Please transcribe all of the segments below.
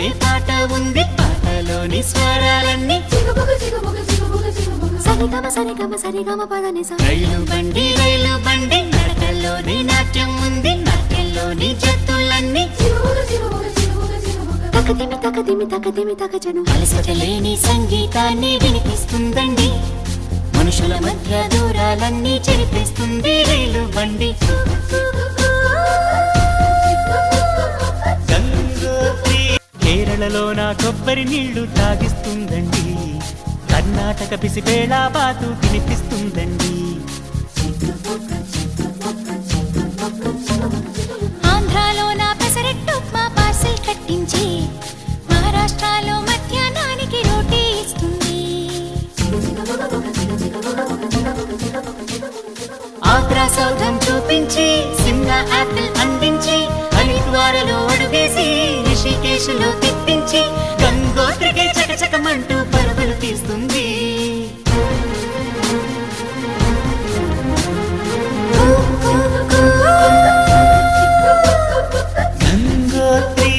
అనే పాట ఉంది, పాటలోని స్వరాలన్నీ సరిగమ సరిగమ సరిగమ పదని. రైలు బండి నడకల్లోని నాట్యం ఉంది, నాట్యంలోని జత్తులన్నీ తకదిమి తకదిమి తకదిమి తకజను. అలసటలేని సంగీతాన్ని వినిపిస్తుందండి, మనుషుల మధ్య దూరాలన్నీ చెరిపిస్తుంది రైలు బండి. కేరళలో నా కొబ్బరి నీళ్లు తాగిస్తుందండి, కర్ణాటక పిసిపేళ బాతు వినిపిస్తుందండి. ఆంధ్రాలో నా పెసరెట్టు ఉప్మా పార్సిల్ కట్టించి, మహారాష్ట్రలో మధ్యాహ్నానికి రోటీ ఇస్తుంది. ఆగ్రా సౌధం చూపించి, సిమ్లా యాపిల్ అందించి, హరిద్వారలో అడుగేసి, రిషికేశ్లో తిప్పించి, గంగోత్రికే చకచకమంటూ పరుగులు తీస్తుంది. గంగోత్రి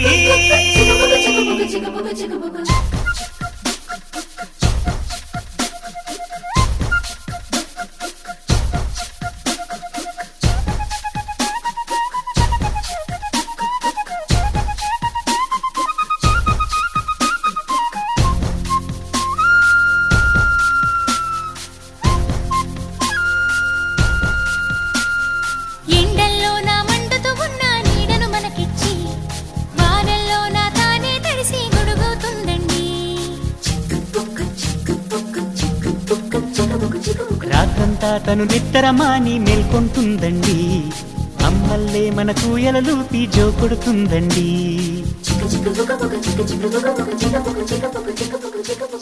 ఎండల్లో నా మండుతూ ఉన్న నీడను మనకిచ్చి, వానల్లో నా తానే తడిసి గొడుగుతుందండి. రాత్రంతా తను నిద్రమాని మేల్కొంటుందండి, అమ్మల్లే మన కూయలలూపి జో కొడుతుందండి.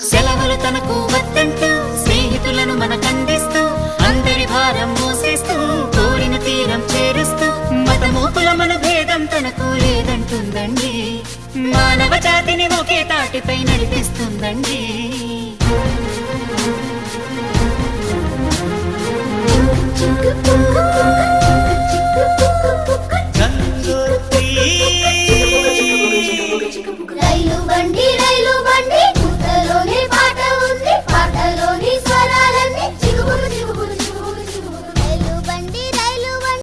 సెలవులు తనకు వద్దంటూ, స్నేహితులను మనకందిస్తూ, అందరి భారం మోసేస్తూ, కోరిన తీరం చేరుస్తూ, మతమూపుల మన భేదం తనకు లేదంటుందండి, మానవ జాతిని ఒకే తాటిపై నడిపిస్తుందండి. చుక్కు